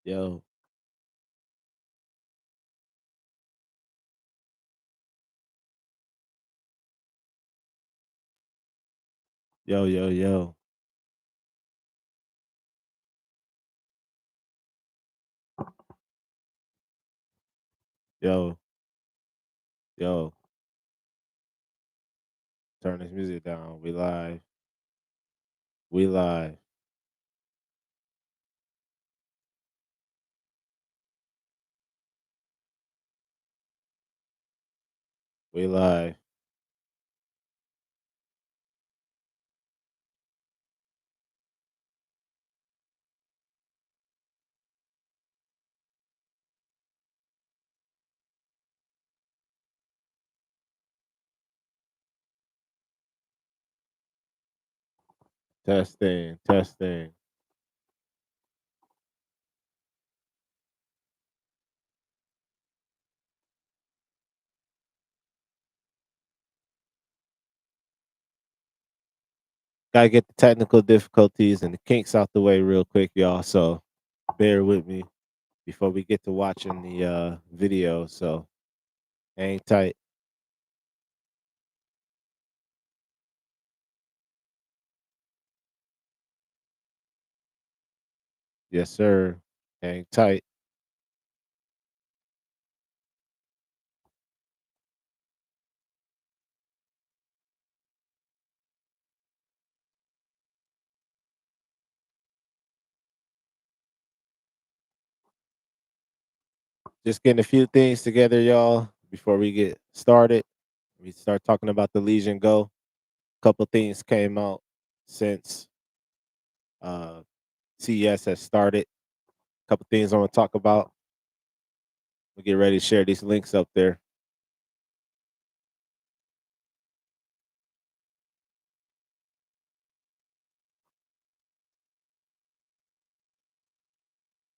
Yo, yo, yo, yo, yo, yo. Turn this music down. We live. We live. We live. Testing, testing. Gotta get the technical difficulties and the kinks out the way real quick, y'all. So bear with me before we get to watching the video. So hang tight. Yes, sir. Hang tight. Just getting a few things together, y'all, before we get started. We start talking about the Legion Go. A couple things came out since uh, CES has started. A couple things I want to talk about. We get ready to share these links up there.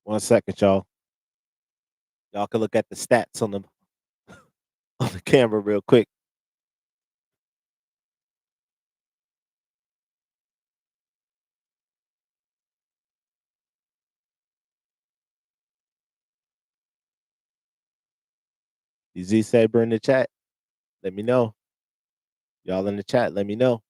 One second, y'all. Y'all can look at the stats on the on the camera real quick. You Z Saber in the chat. Let me know. Y'all in the chat. Let me know.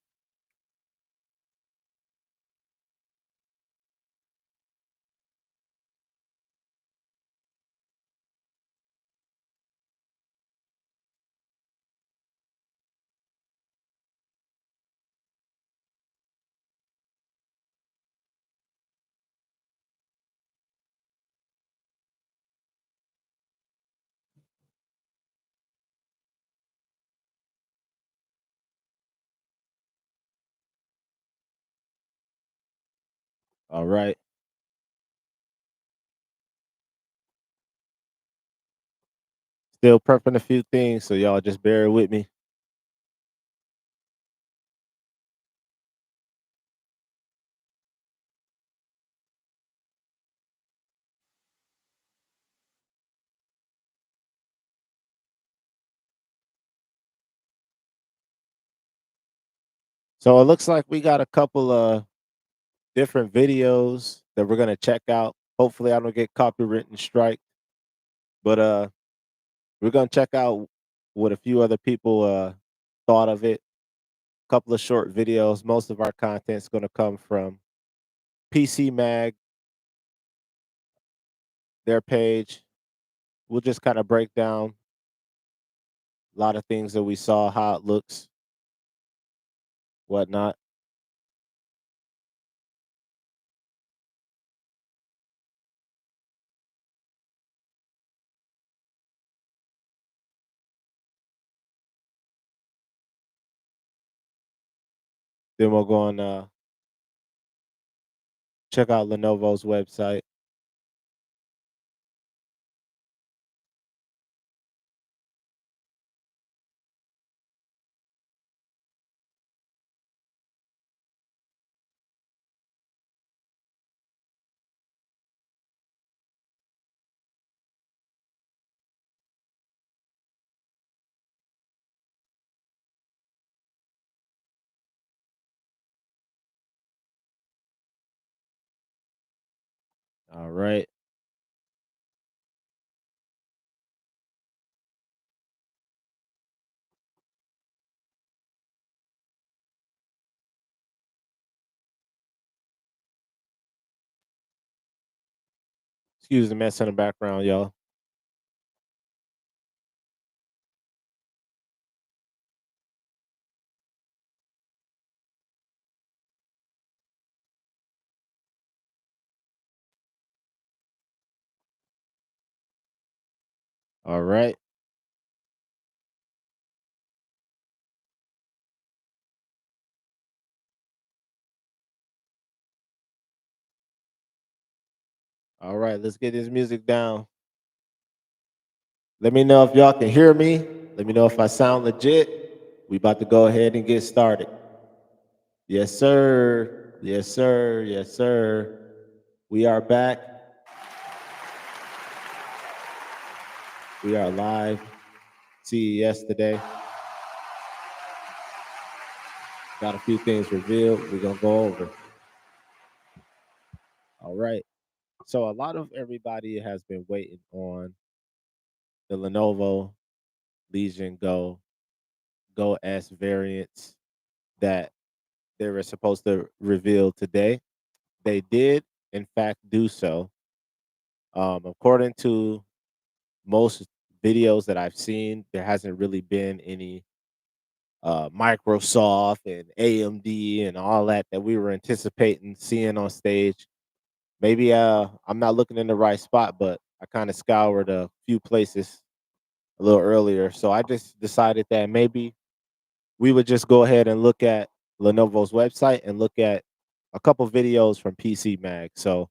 All right. Still prepping a few things, so y'all just bear with me. So it looks like we got a couple of different videos that we're gonna check out. Hopefully, I don't get copywritten strike, but we're gonna check out what a few other people thought of it. Couple of short videos. Most of our content is gonna come from PC Mag, their page. We'll just kind of break down a lot of things that we saw, how it looks, whatnot. Then we'll go on check out Lenovo's website. All right. Excuse the mess in the background, y'all. All right. All right, let's get this music down. Let me know if y'all can hear me. Let me know if I sound legit. We about to go ahead and get started. Yes, sir. Yes, sir. Yes, sir. We are back. We are live. CES today. Got a few things revealed. We're gonna go over. All right. So a lot of everybody has been waiting on the Lenovo Legion Go S variants that they were supposed to reveal today. They did, in fact, do so. According to most videos that I've seen, there hasn't really been any Microsoft and AMD and all that we were anticipating seeing on stage. Maybe I'm not looking in the right spot, but I kind of scoured a few places a little earlier. So I just decided that maybe we would just go ahead and look at Lenovo's website and look at a couple videos from PC Mag. So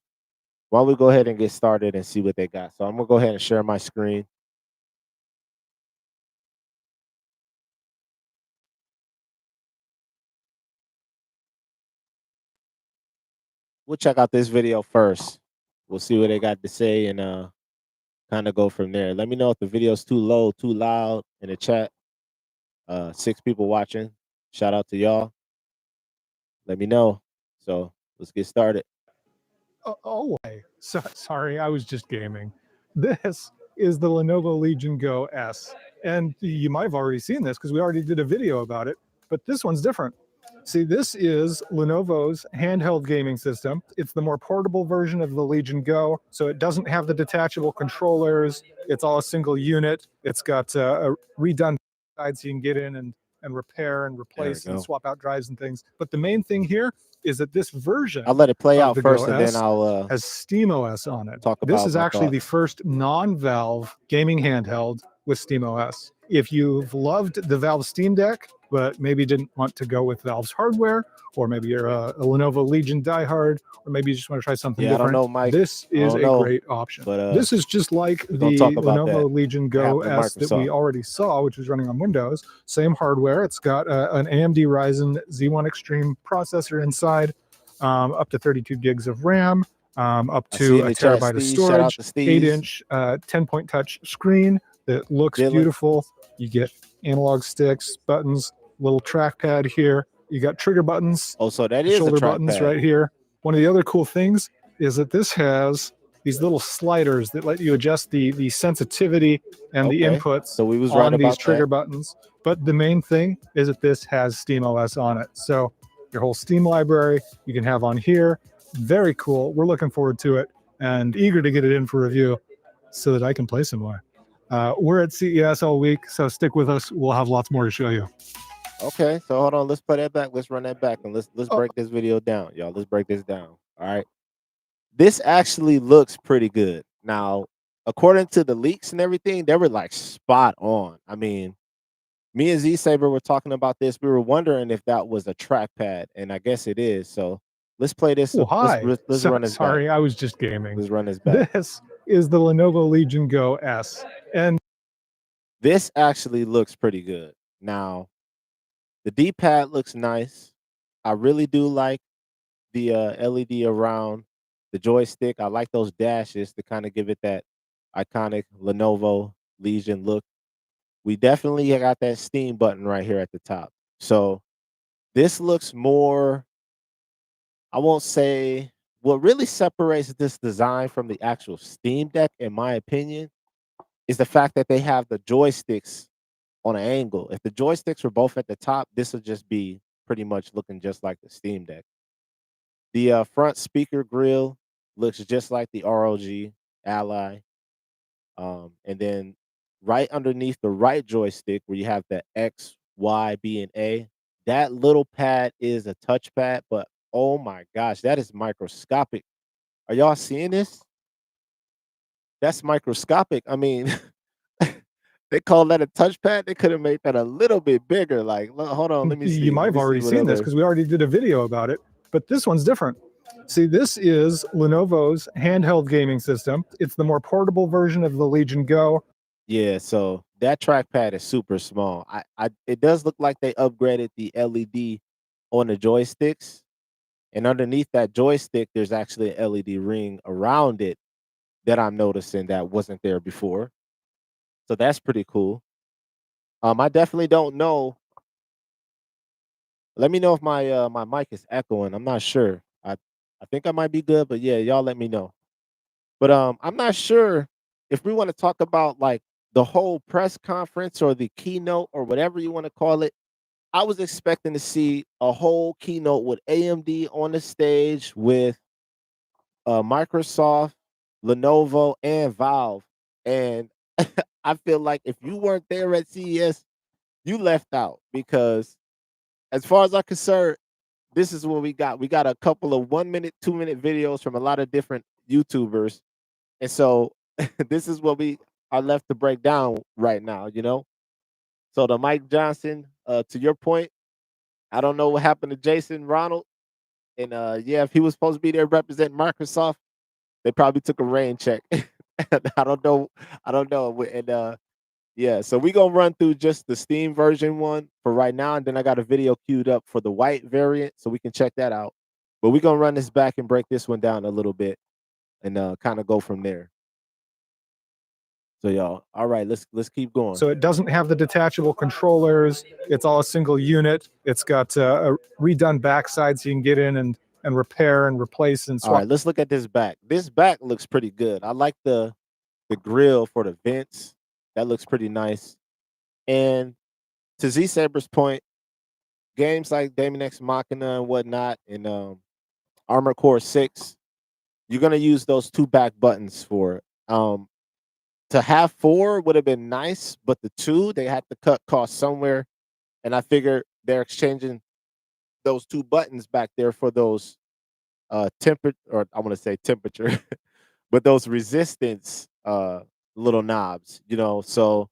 why don't we go ahead and get started and see what they got? So I'm gonna go ahead and share my screen. We'll check out this video first. We'll see what they got to say and kind of go from there. Let me know if the video's too low, too loud in the chat. 6 people watching. Shout out to y'all. Let me know. So let's get started. Sorry, I was just gaming. This is the Lenovo Legion Go S. And you might have already seen this because we already did a video about it, but this one's different. See, this is Lenovo's handheld gaming system. It's the more portable version of the Legion Go, so it doesn't have the detachable controllers. It's all a single unit. It's got a redundant side so you can get in and repair and replace and swap out drives and things. But the main thing here is that this version I'll let it play of out the Go first, and then S I'll has SteamOS on it. talk This about is my actually the thoughts. first non-Valve gaming handheld with SteamOS. If you've loved the Valve Steam Deck, but maybe didn't want to go with Valve's hardware, or maybe you're a Lenovo Legion diehard, or maybe you just want to try something Yeah, I don't different, know, Mike. this I is don't a know, great option. but This is just like we're gonna the talk about that Lenovo Legion Go after S that we Microsoft. already saw, which was running on Windows. Same hardware. It's got an AMD Ryzen Z1 Extreme processor inside, up to 32 gigs of RAM, up I see to in a the chat, terabyte of Steve. Shout out storage, to Steve. 8-inch 10-point touch screen that looks Dylan. beautiful. You get analog sticks, buttons, little trackpad here. You got trigger buttons, Oh, so that is a shoulder buttons trackpad. right here. One of the other cool things is that this has these little sliders that let you adjust the sensitivity and the Okay. inputs So we was right on these about trigger that. buttons. But the main thing is that this has SteamOS on it. So your whole Steam library you can have on here. Very cool. We're looking forward to it and eager to get it in for review so that I can play some more. We're at CES all week, so stick with us. We'll have lots more to show you. Okay, so hold on. Let's play that back. Let's run that back, and let's break this video down, y'all. Let's break this down. All right. This actually looks pretty good. Now, according to the leaks and everything, they were like spot on. I mean, me and Z Saber were talking about this. We were wondering if that was a trackpad, and I guess it is. So let's play this. Oh, hi. Let's run this back. Sorry, I was just gaming. Let's run this back. This is the Lenovo Legion Go S. And This actually looks pretty good. Now, the D-pad looks nice. I really do like the LED around the joystick. I like those dashes to kind of give it that iconic Lenovo Legion look. We definitely got that Steam button right here at the top. So this looks more, I won't say, what really separates this design from the actual Steam Deck, in my opinion, is the fact that they have the joysticks on an angle. If the joysticks were both at the top, this would just be pretty much looking just like the Steam Deck. The front speaker grill looks just like the ROG ally. And then right underneath the right joystick where you have the X, Y, B, and A, that little pad is a touchpad, but oh my gosh, that is microscopic. Are y'all seeing this? That's microscopic. I mean, they call that a touchpad. They could have made that a little bit bigger. Like, hold on, let me You see. might Let have me see already what seen this other. because we already did a video about it, but this one's different. See, this is Lenovo's handheld gaming system. It's the more portable version of the Legion Go. Yeah, so that trackpad is super small. It does look like they upgraded the LED on the joysticks, and underneath that joystick, there's actually an LED ring around it that I'm noticing that wasn't there before. So that's pretty cool. I definitely don't know. Let me know if my mic is echoing. I'm not sure. I think I might be good, but yeah, y'all let me know. But I'm not sure if we want to talk about like the whole press conference or the keynote or whatever you want to call it. I was expecting to see a whole keynote with AMD on the stage with Microsoft, Lenovo, and Valve. And I feel like if you weren't there at CES, you left out because, as far as I'm concerned, this is what we got. We got a couple of 1 minute, 2 minute videos from a lot of different YouTubers. And so this is what we are left to break down right now, you know? So the Mike Johnson, to your point, I don't know what happened to Jason Ronald. And yeah, if he was supposed to be there representing Microsoft, they probably took a rain check. I don't know. I don't know. And yeah, so we gonna run through just the Steam version one for right now, and then I got a video queued up for the white variant, so we can check that out. But we're gonna run this back and break this one down a little bit, and kind of go from there. So y'all, all right, let's keep going. So it doesn't have the detachable controllers. It's all a single unit. It's got a redone backside so you can get in and repair and replace and All swap. right, let's look at this back. This back looks pretty good. I like the grill for the vents. That looks pretty nice. And to Z Saber's point, games like Daemon X Machina and whatnot, and Armor Core 6, you're gonna use those two back buttons for it. To have four would have been nice, but the two they had to cut costs somewhere, and I figured they're exchanging those two buttons back there for those temperature, or I want to say temperature, but those resistance little knobs, you know. So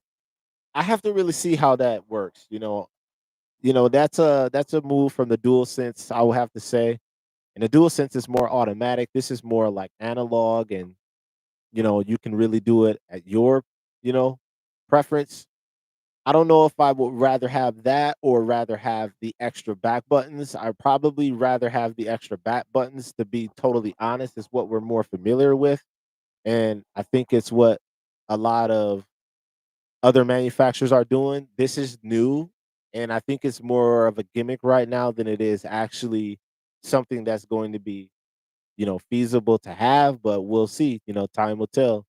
I have to really see how that works, that's a move from the dual sense, I will have to say. And the dual sense is more automatic. This is more like analog, and you can really do it at your, you know, preference. I don't know if I would rather have that or rather have the extra back buttons. I probably rather have the extra back buttons, to be totally honest. Is what we're more familiar with. And I think it's what a lot of other manufacturers are doing. This is new, and I think it's more of a gimmick right now than it is actually something that's going to be, feasible to have, but we'll see. Time will tell.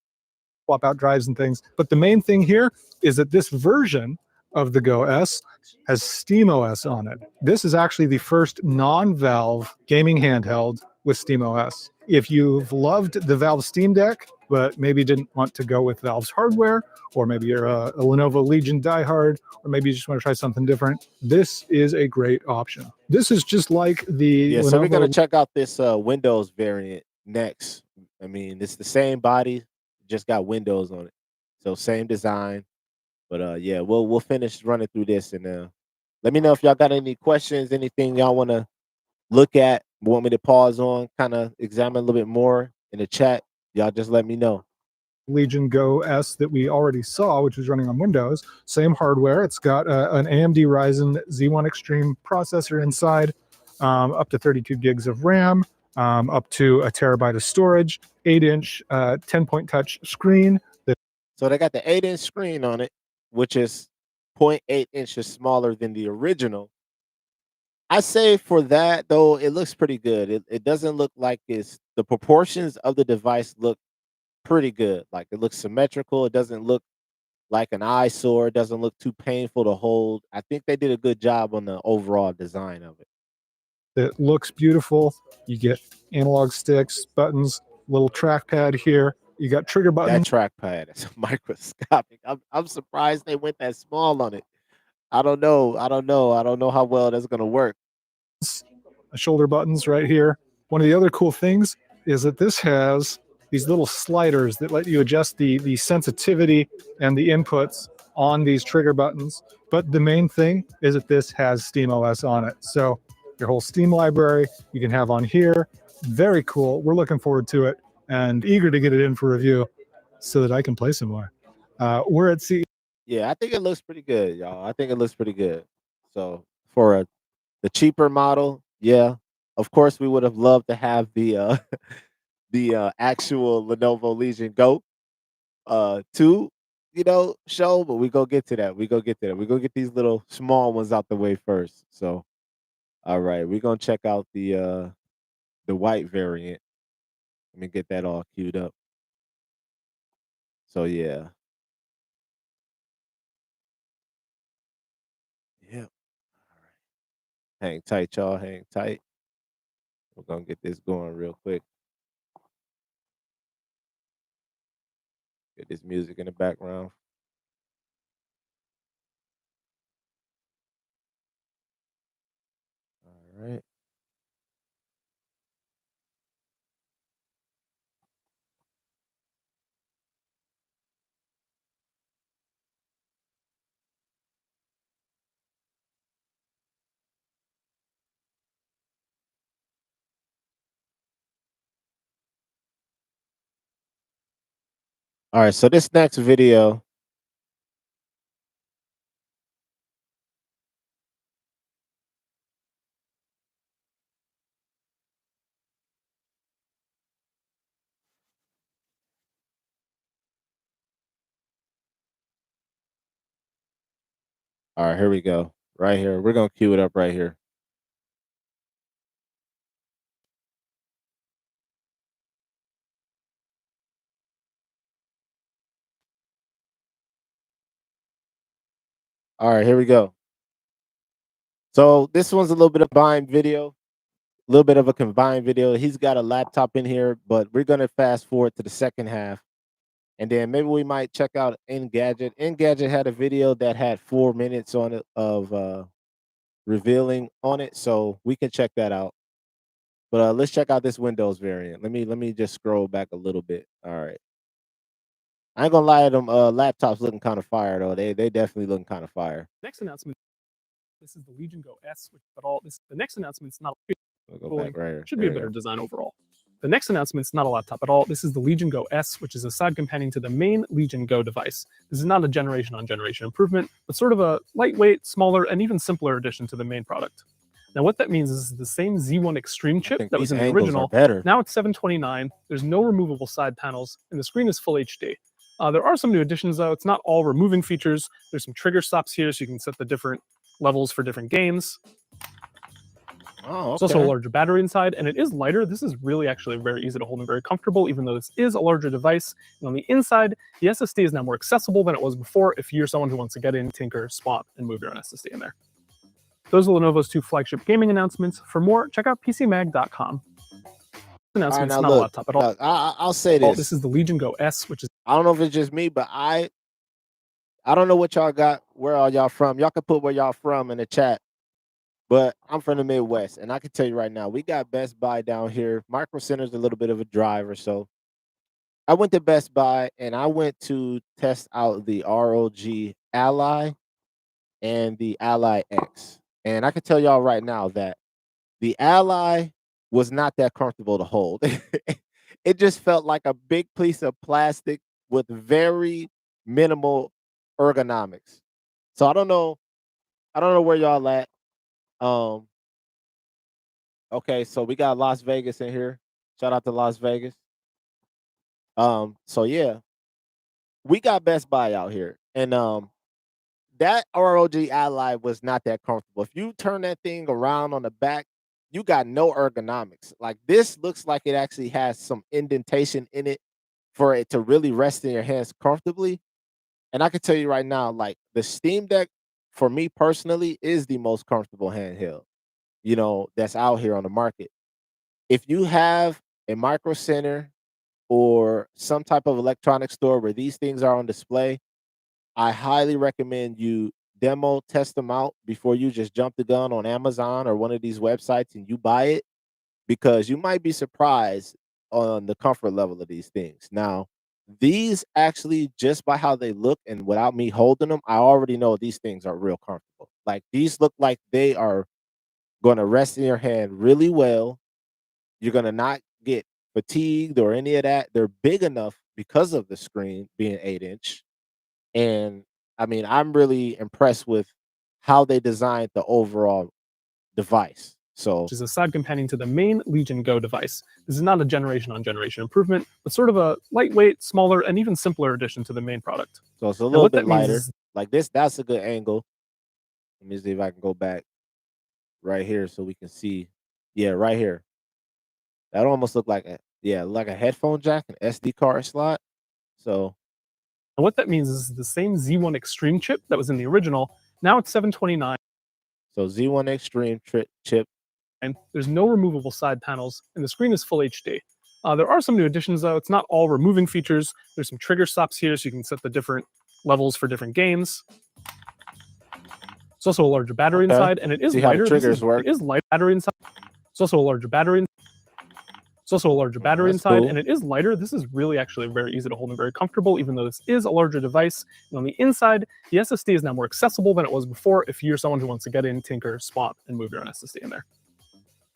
Swap out drives and things. But the main thing here is that this version of the Go S has SteamOS on it. This is actually the first non-Valve gaming handheld with SteamOS. If you've loved the Valve Steam Deck, but maybe didn't want to go with Valve's hardware, or maybe you're a Lenovo Legion diehard, or maybe you just want to try something different, this is a great option. This is just like the Yeah, so we're gonna Lenovo check out this Windows variant next. I mean, it's the same body, just got Windows on it, so same design. But yeah, we'll finish running through this, and let me know if y'all got any questions, anything y'all want to look at, want me to pause on, kind of examine a little bit more in the chat. Y'all just let me know. Legion Go S that we already saw, which was running on Windows. Same hardware. It's got an AMD Ryzen Z1 Extreme processor inside, up to 32 gigs of RAM, up to a terabyte of storage, 8-inch 10-point touch screen. So they got the 8-inch screen on it, which is zero point 0.8 inches smaller than the original. I say for that though, it looks pretty good. It doesn't look like the proportions of the device look pretty good. Like, it looks symmetrical. It doesn't look like an eyesore. It doesn't look too painful to hold. I think they did a good job on the overall design of it. It looks beautiful. You get analog sticks, buttons, little trackpad here. You got trigger That buttons. trackpad is microscopic. I'm surprised they went that small on it. I don't know. I don't know. I don't know how well that's gonna work. Shoulder buttons right here. One of the other cool things is that this has these little sliders that let you adjust the sensitivity and the inputs on these trigger buttons. But the main thing is that this has SteamOS on it. So your whole Steam library you can have on here. Very cool. We're looking forward to it and eager to get it in for review so that I can play some more. We're at CES. Yeah, I think it looks pretty good, y'all. I think it looks pretty good. So for the cheaper model, yeah. Of course, we would have loved to have the the actual Lenovo Legion Go 2, show, but we go get to that. We go get to that. We go get these little small ones out the way first. So, all right, we're gonna check out the white variant. Let me get that all queued up. So yeah, yeah. All right, hang tight, y'all. Hang tight. We're gonna get this going real quick. Get this music in the background. All right. All right. So this next video. All right, here we go. Right here. We're gonna cue it up right here. All right, here we go. So this one's a little bit of combined video, a little bit of a combined video. He's got a laptop in here, but we're gonna fast forward to the second half, and then maybe we might check out Engadget. Engadget had a video that had 4 minutes on it of revealing on it, so we can check that out. But let's check out this Windows variant. Let me just scroll back a little bit. All right. I ain't gonna lie, them laptops looking kind of fire though. They definitely looking kind of fire. Next announcement. This is the Legion Go S, which but all this the next announcement's not We'll go cooling. back right here. Should be There a we better go. design overall. The next announcement's not a laptop at all. This is the Legion Go S, which is a side companion to the main Legion Go device. This is not a generation on generation improvement, but sort of a lightweight, smaller, and even simpler addition to the main product. Now, what that means is the same Z1 Extreme I chip think that was these in the angles are original. better. Now it's 720p. There's no removable side panels, and the screen is full HD. There are some new additions, though. It's not all removing features. There's some trigger stops here, so you can set the different levels for different games. Oh, There's also a okay. larger battery inside, and it is lighter. This is really actually very easy to hold and very comfortable, even though this is a larger device. And on the inside, the SSD is now more accessible than it was before if you're someone who wants to get in, tinker, swap, and move your own SSD in there. Those are Lenovo's two flagship gaming announcements. For more, check out PCMag.com. All right, Announcement's now not a look, laptop at all. I'll say This this. is the Legion Go S, which is I don't know if it's just me, but I don't know what y'all got. Where are y'all from? Y'all can put where y'all from in the chat. But I'm from the Midwest, and I can tell you right now, we got Best Buy down here. Micro Center's a little bit of a drive or so. I went to Best Buy and I went to test out the ROG Ally and the Ally X. And I can tell y'all right now that the Ally was not that comfortable to hold. It just felt like a big piece of plastic with very minimal ergonomics. So I don't know where y'all at. Um, okay, so we got Las Vegas in here. Shout out to Las Vegas. So yeah, we got Best Buy out here. And that ROG Ally was not that comfortable. If you turn that thing around on the back, you got no ergonomics. Like this looks like it actually has some indentation in it for it to really rest in your hands comfortably. And I can tell you right now, like the Steam Deck, for me personally, is the most comfortable handheld, that's out here on the market. If you have a Micro Center or some type of electronic store where these things are on display, I highly recommend you demo test them out before you just jump the gun on Amazon or one of these websites and you buy it, because you might be surprised on the comfort level of these things. Now, these actually, just by how they look and without me holding them, I already know these things are real comfortable. Like, these look like they are going to rest in your hand really well. You're going to not get fatigued or any of that. They're big enough because of the screen being 8-inch. And I mean, I'm really impressed with how they designed the overall device. So, which is a side companion to the main Legion Go device. This is not a generation on generation improvement, but sort of a lightweight, smaller, and even simpler addition to the main product. so it's a And little what bit that means lighter. is Like this, that's a good angle. Let me see if I can go back right here so we can see. Yeah, right here. That almost looked like like a headphone jack, an SD card slot. So, and what that means is the same Z1 Extreme chip that was in the original. Now it's 729, so Z1 Extreme chip. and there's no removable side panels, and the screen is full HD. There are some new additions, though. It's not all removing features. There's some trigger stops here, so you can set the different levels for different games. It's also a larger battery Okay. inside, and it is See how the lighter. triggers work. It is light battery inside. It's also a larger battery. It's also a larger battery that's inside, cool. and it is lighter. This is really actually very easy to hold and very comfortable, even though this is a larger device. And on the inside, the SSD is now more accessible than it was before if you're someone who wants to get in, tinker, swap, and move your own SSD in there.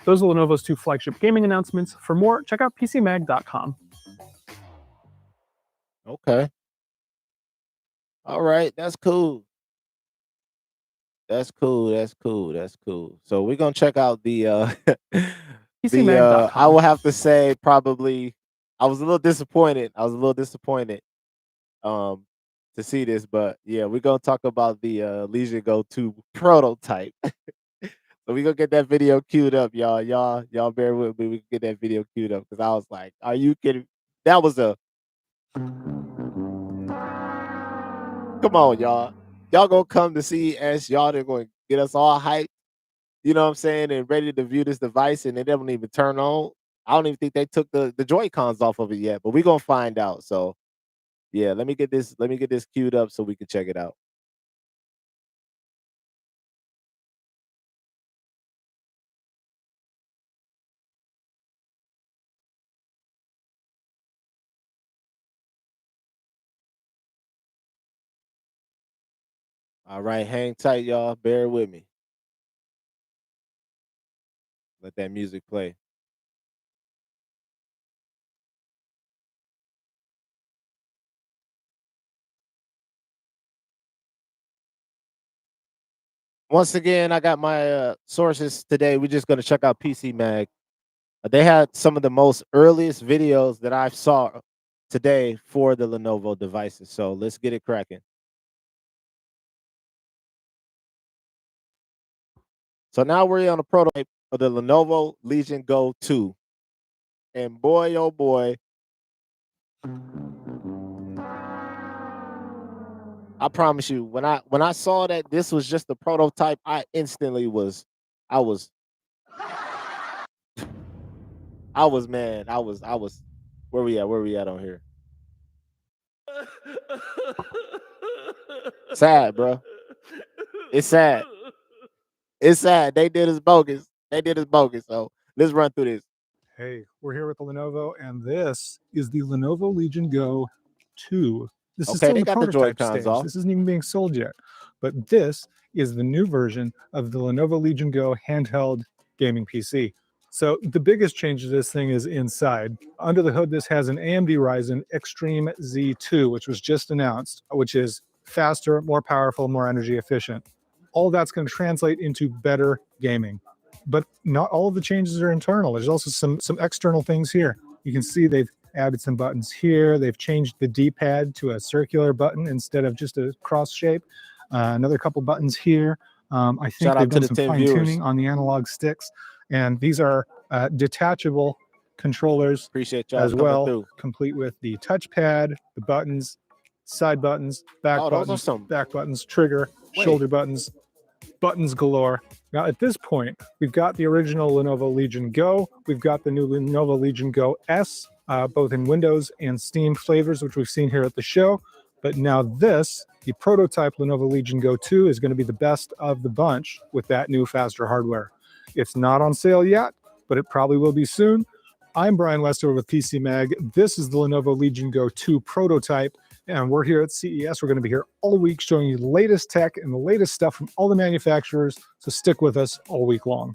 Those are Lenovo's 2 flagship gaming announcements. For more, check out PCMag.com. Okay. All right, that's cool. That's cool. That's cool. That's cool. So we're gonna check out the I will have to say probably I was a little disappointed. Um to see this, but yeah, we're gonna talk about the Legion Go 2 prototype. So we gonna get that video queued up, y'all. Y'all bear with me. We can get that video queued up because I was like, are you kidding? That was a come on, y'all. Y'all gonna come to CES, y'all they're gonna get us all hyped, you know what I'm saying, and ready to view this device, and it doesn't even turn on. I don't even think they took the Joy-Cons off of it yet, but we're gonna find out. So yeah, let me get this queued up so we can check it out. All right, hang tight, y'all. Bear with me. Let that music play. Once again, I got my sources today. We're just gonna check out PC Mag. They had some of the most earliest videos that I've saw today for the Lenovo devices. So let's get it cracking. So now we're on a prototype of the Lenovo Legion Go 2. And boy, oh boy, I promise you, when I saw that this was just a prototype, I instantly I was mad. I was where we at? Where we at on here? Sad, bro. It's sad. It's sad. They did us bogus. So let's run through this. Hey, we're here with the Lenovo, and this is the Lenovo Legion Go 2. This is Okay, still they in the got the prototype Joy-Cons stage. off. This isn't even being sold yet. But this is the new version of the Lenovo Legion Go handheld gaming PC. So the biggest change to this thing is inside. Under the hood, this has an AMD Ryzen Extreme Z2, which was just announced, which is faster, more powerful, more energy efficient. All that's going to translate into better gaming. But not all of the changes are internal. There's also some external things here. You can see they've added some buttons here. They've changed the D-pad to a circular button instead of just a cross shape. Another couple buttons here. I think Shout they've out to done the some 10 fine viewers. tuning on the analog sticks. And these are detachable controllers Appreciate y'all as coming well, through. complete with the touchpad, the buttons, side buttons, back Oh, those are buttons, some. back buttons, trigger, Wait. shoulder buttons, buttons galore. Now at this point, we've got the original Lenovo Legion Go, we've got the new Lenovo Legion Go S, both in Windows and Steam flavors, which we've seen here at the show. But now this, the prototype Lenovo Legion Go 2, is going to be the best of the bunch with that new faster hardware. It's not on sale yet, but it probably will be soon. I'm Brian Westover with PC Mag. This is the Lenovo Legion Go 2 prototype, and we're here at CES. We're going to be here all week showing you the latest tech and the latest stuff from all the manufacturers, so stick with us all week long.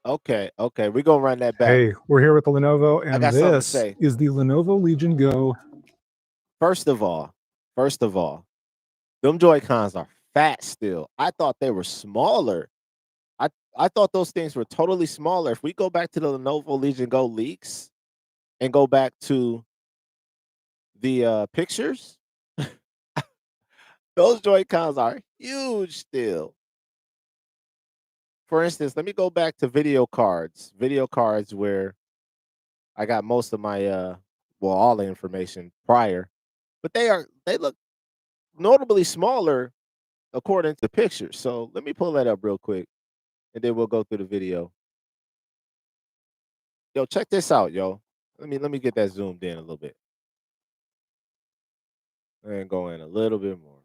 Okay, we're gonna run that back. Hey, we're here with the Lenovo, I and got something to this say. is the Lenovo Legion Go. First of all, them Joy-Cons are fat still. I thought they were smaller. I thought those things were totally smaller. If we go back to the Lenovo Legion Go leaks and go back to the pictures, those Joy-Cons are huge still. For instance, let me go back to video cards. Video cards where I got most of my well, all the information prior. But they look notably smaller according to the pictures. So let me pull that up real quick and then we'll go through the video. Yo, check this out, yo. Let me get that zoomed in a little bit. And go in a little bit more.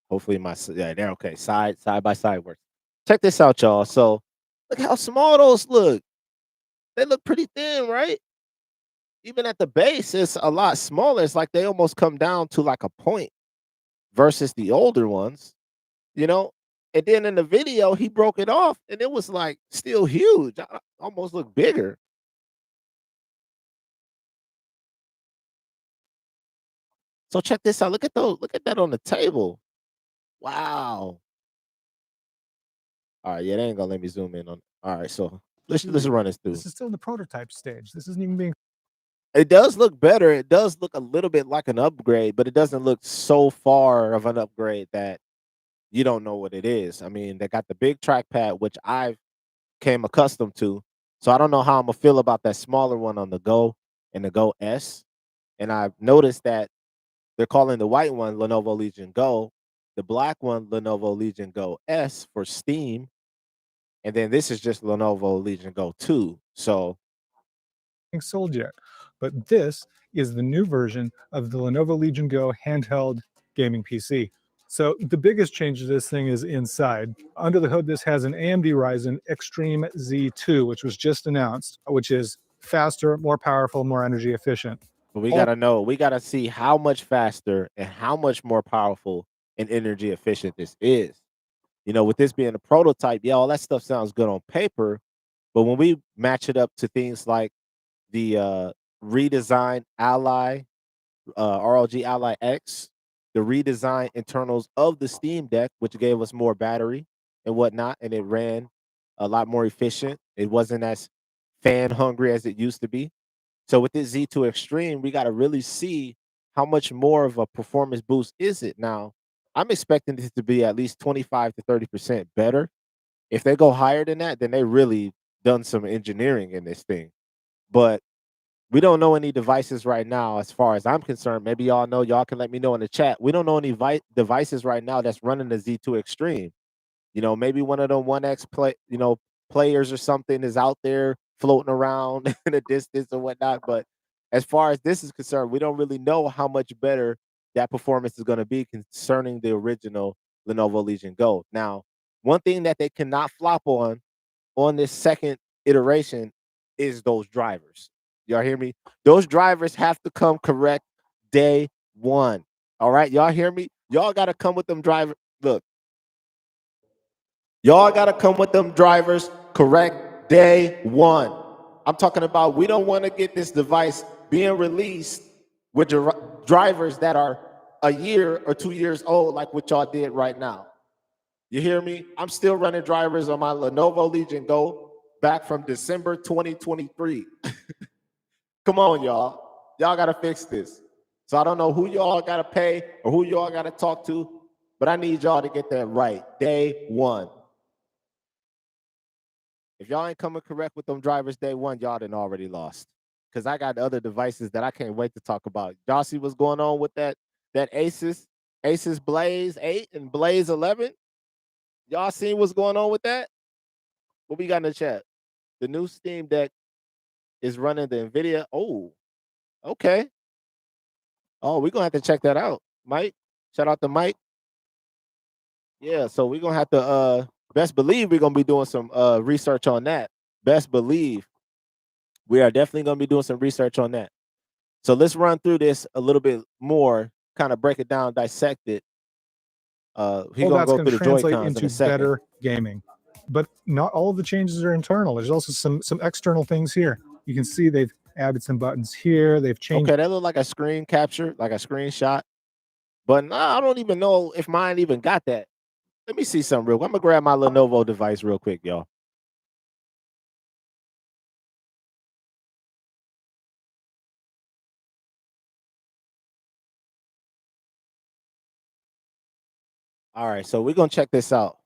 Hopefully yeah, they're okay. Side by side works. Check this out, y'all. So look how small those look. They look pretty thin, right? Even at the base, it's a lot smaller. It's like they almost come down to like a point versus the older ones, you know? And then in the video, he broke it off and it was like still huge. Almost looked bigger. So check this out. Look at those. Look at that on the table. Wow. All right, yeah, they ain't gonna let me zoom in on. All right, so let's run this through. This is still in the prototype stage. This isn't even being. It does look better. It does look a little bit like an upgrade, but it doesn't look so far of an upgrade that you don't know what it is. I mean, they got the big trackpad, which I've came accustomed to. So I don't know how I'm gonna feel about that smaller one on the Go and the Go S. And I've noticed that they're calling the white one Lenovo Legion Go, the black one Lenovo Legion Go S for Steam, and then this is just Lenovo Legion Go 2. So sold yet, but this is the new version of the Lenovo Legion Go handheld gaming PC. So the biggest change to this thing is inside. Under the hood, this has an AMD Ryzen Extreme Z2, which was just announced, which is faster, more powerful, more energy efficient. but we gotta see how much faster and how much more powerful and energy efficient this is. You know, with this being a prototype, yeah, all that stuff sounds good on paper, but when we match it up to things like the redesigned Ally, ROG Ally X, the redesigned internals of the Steam Deck, which gave us more battery and whatnot, and it ran a lot more efficient. It wasn't as fan hungry as it used to be. So with this Z2 Extreme, we got to really see how much more of a performance boost is it. Now, I'm expecting this to be at least 25 to 30% better. If they go higher than that, then they really done some engineering in this thing. But we don't know any devices right now, as far as I'm concerned. Maybe y'all know. Y'all can let me know in the chat. We don't know any devices right now that's running the Z2 Extreme. You know, maybe one of them 1X players or something is out there floating around in the distance or whatnot. But as far as this is concerned, we don't really know how much better that performance is going to be concerning the original Lenovo Legion Go. Now, one thing that they cannot flop on this second iteration is those drivers. Y'all hear me? Those drivers have to come correct day one. All right, y'all hear me? Y'all got to come with them drivers. Look, y'all got to come with them drivers correct day one. I'm talking about we don't want to get this device being released with drivers that are a year or 2 years old, like what y'all did right now. You hear me? I'm still running drivers on my Lenovo Legion Go back from December 2023. Come on, y'all. Y'all got to fix this. So I don't know who y'all got to pay or who y'all got to talk to, but I need y'all to get that right day one. If y'all ain't coming correct with them drivers day one, y'all done already lost. Because I got other devices that I can't wait to talk about. Y'all see what's going on with that Asus Blaze 8 and Blaze 11? Y'all seen what's going on with that? What we got in the chat? The new Steam Deck is running the NVIDIA. Oh, okay. Oh, we're gonna have to check that out, Mike. Shout out to Mike. Yeah, so we're gonna have to best believe we're gonna be doing some research on that. Best believe we are definitely gonna be doing some research on that. So let's run through this a little bit more, kind of break it down, dissect it. He's All gonna that's go going through to the translate Joy-Cons in into a second. better gaming. But not all of the changes are internal. There's also some external things here. You can see they've added some buttons here. They've changed. Okay, that looked like a screen capture, like a screenshot. But nah, I don't even know if mine even got that. Let me see something real quick. I'm gonna grab my Lenovo device real quick, y'all. All right, so we're gonna check this out.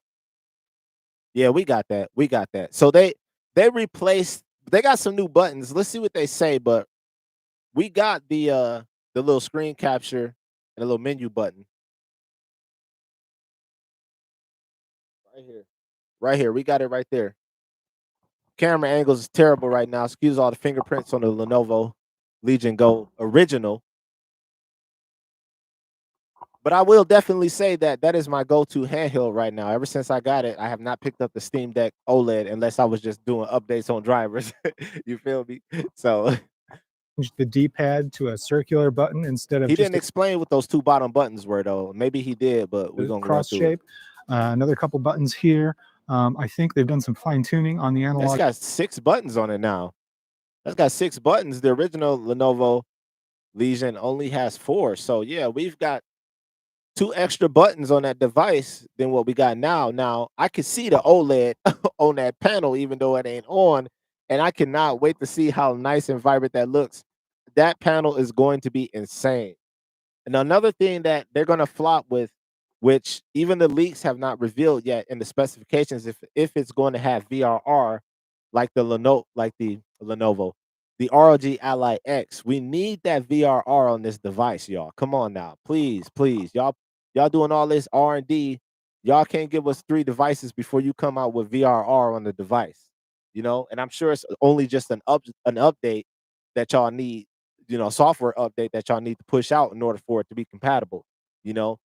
Yeah, we got that. We got that. So they replaced. They got some new buttons. Let's see what they say. But we got the little screen capture and a little menu button right here. Right here, we got it right there. Camera angles is terrible right now. Excuse all the fingerprints on the Lenovo Legion Go original. But I will definitely say that that is my go-to handheld right now. Ever since I got it, I have not picked up the Steam Deck OLED unless I was just doing updates on drivers. You feel me? So The D-pad to a circular button instead of he just didn't explain what those two bottom buttons were, though. Maybe he did, but we're a gonna run cross through it. shape. Another couple buttons here. I think they've done some fine tuning on the That's analog. got 6 buttons on it now. That's got 6 buttons. The original Lenovo Legion only has 4. So yeah, we've got 2 extra buttons on that device than what we got now. Now I can see the OLED on that panel, even though it ain't on, and I cannot wait to see how nice and vibrant that looks. That panel is going to be insane. And another thing that they're going to flop with, which even the leaks have not revealed yet in the specifications, if it's going to have VRR, like the Lenovo, the ROG Ally X, we need that VRR on this device, y'all. Come on now, please, please, y'all doing all this R&D, y'all can't give us 3 devices before you come out with VRR on the device, And I'm sure it's only just an update that y'all need, software update that y'all need to push out in order for it to be compatible, you know.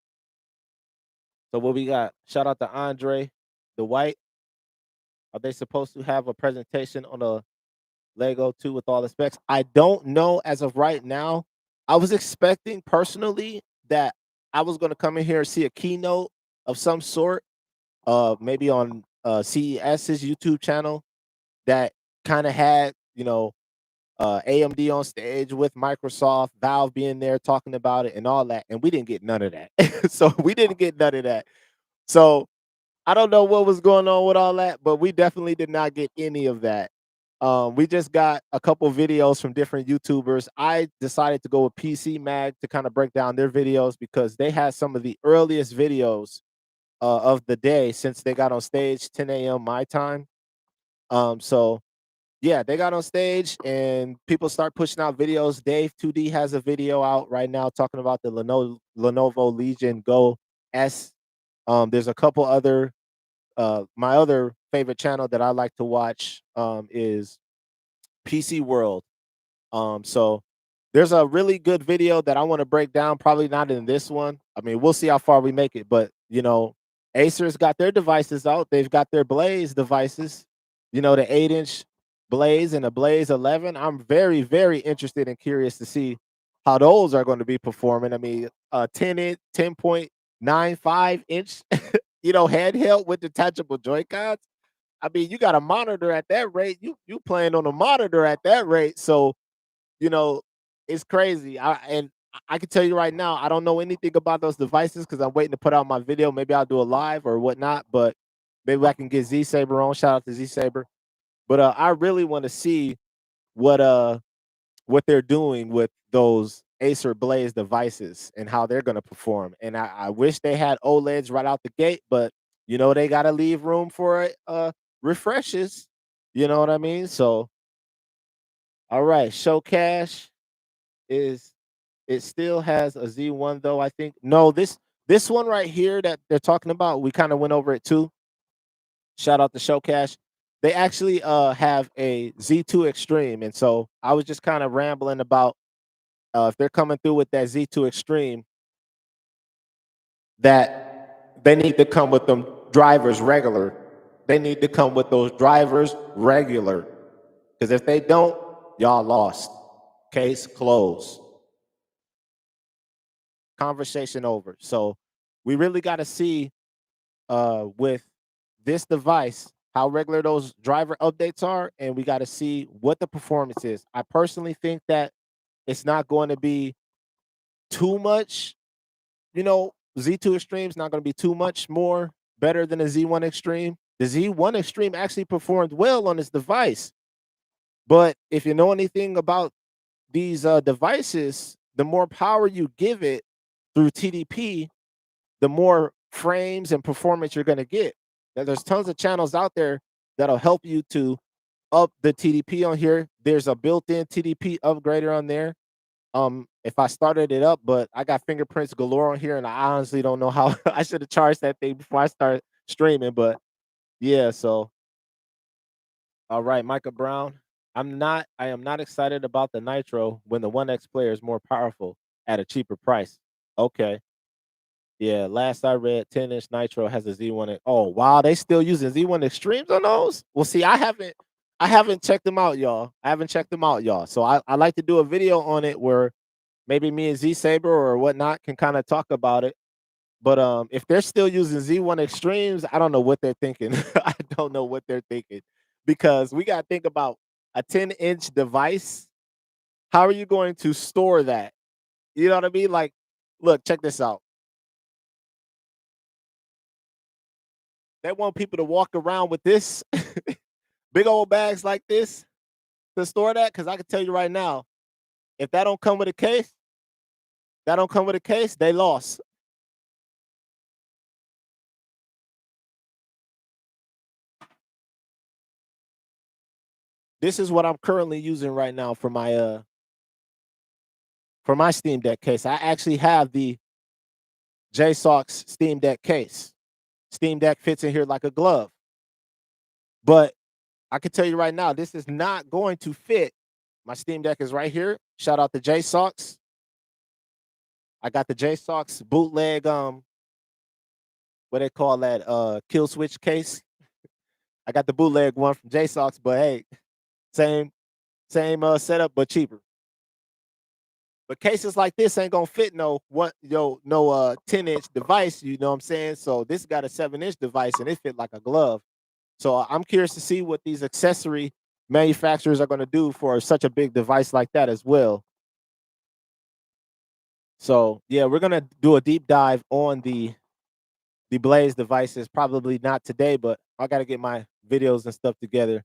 So what we got? Shout out to Andre, the White. Are they supposed to have a presentation on a Lego 2 with all the specs? I don't know as of right now. I was expecting personally that I was going to come in here and see a keynote of some sort, maybe on CES's YouTube channel that kind of had, AMD on stage with Microsoft, Valve being there talking about it and all that, and we didn't get none of that. So we didn't get none of that. So I don't know what was going on with all that, but we definitely did not get any of that. We just got a couple videos from different YouTubers. I decided to go with PC Mag to kind of break down their videos because they had some of the earliest videos of the day since they got on stage 10 a.m. my time. So yeah, they got on stage and people start pushing out videos. Dave 2D has a video out right now talking about the Lenovo Legion Go S. There's a couple other my other favorite channel that I like to watch is PC World. So there's a really good video that I want to break down. Probably not in this one. I mean, we'll see how far we make it. But Acer's got their devices out. They've got their Blaze devices. The 8-inch Blaze and the Blaze 11. I'm very, very interested and curious to see how those are going to be performing. I mean, 10.95 inch, handheld with detachable Joy-Cons. I mean, you got a monitor at that rate. You playing on a monitor at that rate. So you know, it's crazy. I can tell you right now, I don't know anything about those devices because I'm waiting to put out my video. Maybe I'll do a live or whatnot, but maybe I can get Z Saber on. Shout out to Z Saber. But I really want to see what what they're doing with those Acer Blaze devices and how they're gonna perform. And I wish they had OLEDs right out the gate, but they gotta leave room for refreshes. You know what I mean? So all right, show cash is it still has a Z1 though, I think. No, this one right here that they're talking about, we kind of went over it too. Shout out to Showcash. they actually have a Z2 Extreme, and so I was just kind of rambling about if they're coming through with that Z2 Extreme, that they need to come with them drivers regular. They need to come with those drivers regular. Because if they don't, y'all lost. Case closed. Conversation over. So we really got to see with this device how regular those driver updates are, and we got to see what the performance is. I personally think that it's not going to be too much. Z2 Extreme is not going to be too much more better than the Z1 Extreme. The Z1 Extreme actually performed well on this device. But if you know anything about these devices, the more power you give it through TDP, the more frames and performance you're going to get. Now, there's tons of channels out there that'll help you to up the TDP on here. There's a built-in TDP upgrader on there. If I started it up, but I got fingerprints galore on here, and I honestly don't know how I should have charged that thing before I start streaming. But yeah, so all right, Micah Brown. I am not excited about the Nitro when the 1X player is more powerful at a cheaper price. Okay. Yeah, last I read, 10-inch Nitro has a Z1. Oh, wow, they still using Z1 Extremes on those? Well, see, I haven't checked them out, y'all. I haven't checked them out, y'all. So I like to do a video on it where maybe me and Z Saber or whatnot can kind of talk about it. But if they're still using Z1 Extremes, I don't know what they're thinking. I don't know what they're thinking because we got to think about a 10-inch device. How are you going to store that? You know what I mean? Like, look, check this out. They want people to walk around with this big old bags like this to store that. Because I can tell you right now, if that don't come with a case, they lost. This is what I'm currently using right now for my Steam Deck case. I actually have the JSOX Steam Deck case. Steam Deck fits in here like a glove. But I can tell you right now, this is not going to fit. My Steam Deck is right here. Shout out to JSOX. I got the JSOX bootleg, what they call that, kill switch case. I got the bootleg one from JSOX, but hey, same setup, but cheaper. But cases like this ain't gonna fit no 10-inch device, you know what I'm saying? So this got a 7-inch device and it fit like a glove. So I'm curious to see what these accessory manufacturers are gonna do for such a big device like that as well. So yeah, we're gonna do a deep dive on the Blaze devices. Probably not today, but I gotta get my videos and stuff together,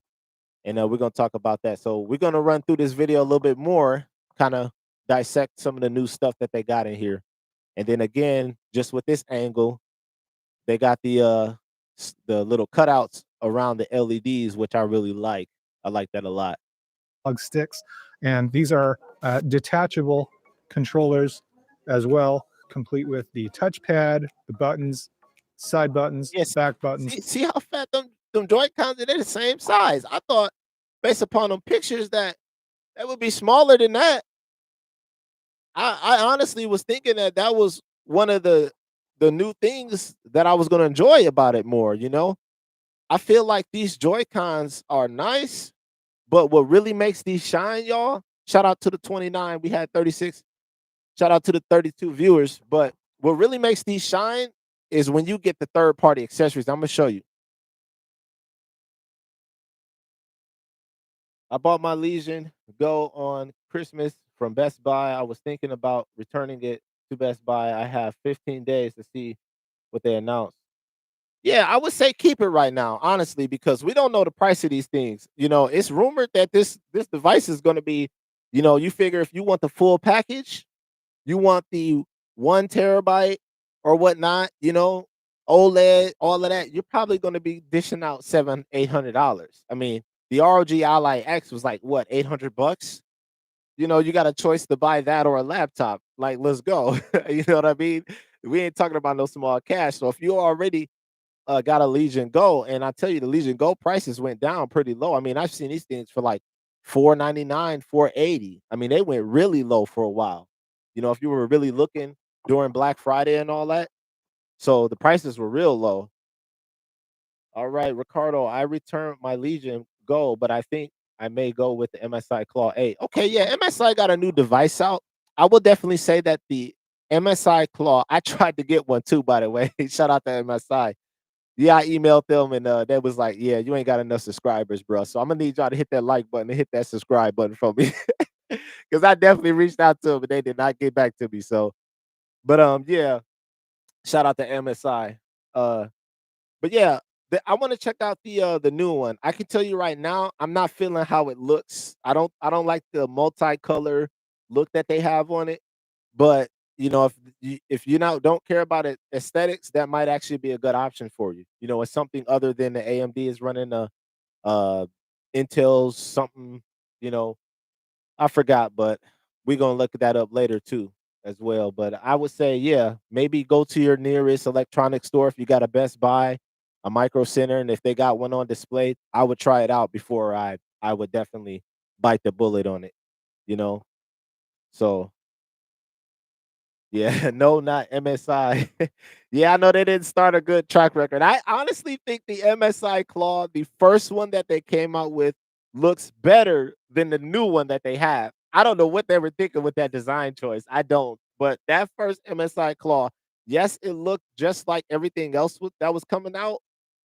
and we're gonna talk about that. So we're gonna run through this video a little bit more, kind of dissect some of the new stuff that they got in here, and then again, just with this angle, they got the little cutouts around the LEDs, which I really like. I like that a lot. Sticks, and these are detachable controllers as well, complete with the touchpad, the buttons, side buttons, Yes, back buttons. see how fat them Joy-Cons are? They're the same size. I thought, based upon them pictures, that they would be smaller than that. I honestly was thinking that was one of the new things that I was gonna enjoy about it more. I feel like these Joy-Cons are nice, but what really makes these shine, y'all. Shout out to the 29. We had 36. Shout out to the 32 viewers. But what really makes these shine is when you get the third-party accessories. I'm gonna show you. I bought my Legion Go on Christmas from Best Buy. I was thinking about returning it to Best Buy. I have 15 days to see what they announce. Yeah, I would say keep it right now, honestly, because we don't know the price of these things. It's rumored that this device is going to be, you figure if you want the full package, you want the 1 terabyte or whatnot, OLED, all of that, you're probably going to be dishing out $700-800. I mean, the ROG Ally X was like what, $800? You got a choice to buy that or a laptop. Like, let's go. You know what I mean? We ain't talking about no small cash. So if you already got a Legion Go, and I tell you, the Legion Go prices went down pretty low. I mean, I've seen these things for like 499, 480. I mean, they went really low for a while. You know, if you were really looking during Black Friday and all that, so the prices were real low. All right, Ricardo, I returned my Legion Go, but I think I may go with the MSI Claw 8. Okay, yeah, MSI got a new device out. I will definitely say that the MSI Claw, I tried to get one too, by the way. Shout out to MSI. Yeah, I emailed them and they was like, "Yeah, you ain't got enough subscribers, bro. So I'm gonna need y'all to hit that like button and hit that subscribe button for me." Because I definitely reached out to them, but they did not get back to me. So, but yeah, shout out to MSI. Uh, but yeah, I want to check out the new one. I can tell you right now, I'm not feeling how it looks. I don't like the multicolor look that they have on it. But you know, if you now don't care about it aesthetics, that might actually be a good option for you. You know, it's something other than the AMD is running a uh Intel's something, you know, I forgot, but we're gonna look that up later too as well. But I would say, yeah, maybe go to your nearest electronic store if you got a Best Buy, a Micro Center, and if they got one on display, I would try it out before I would definitely bite the bullet on it, you know. So yeah, no, not MSI. Yeah, I know they didn't start a good track record. I honestly think the MSI Claw, the first one that they came out with, looks better than the new one that they have. I don't know what they were thinking with that design choice. I don't. But that first MSI Claw, yes, it looked just like everything else that was coming out,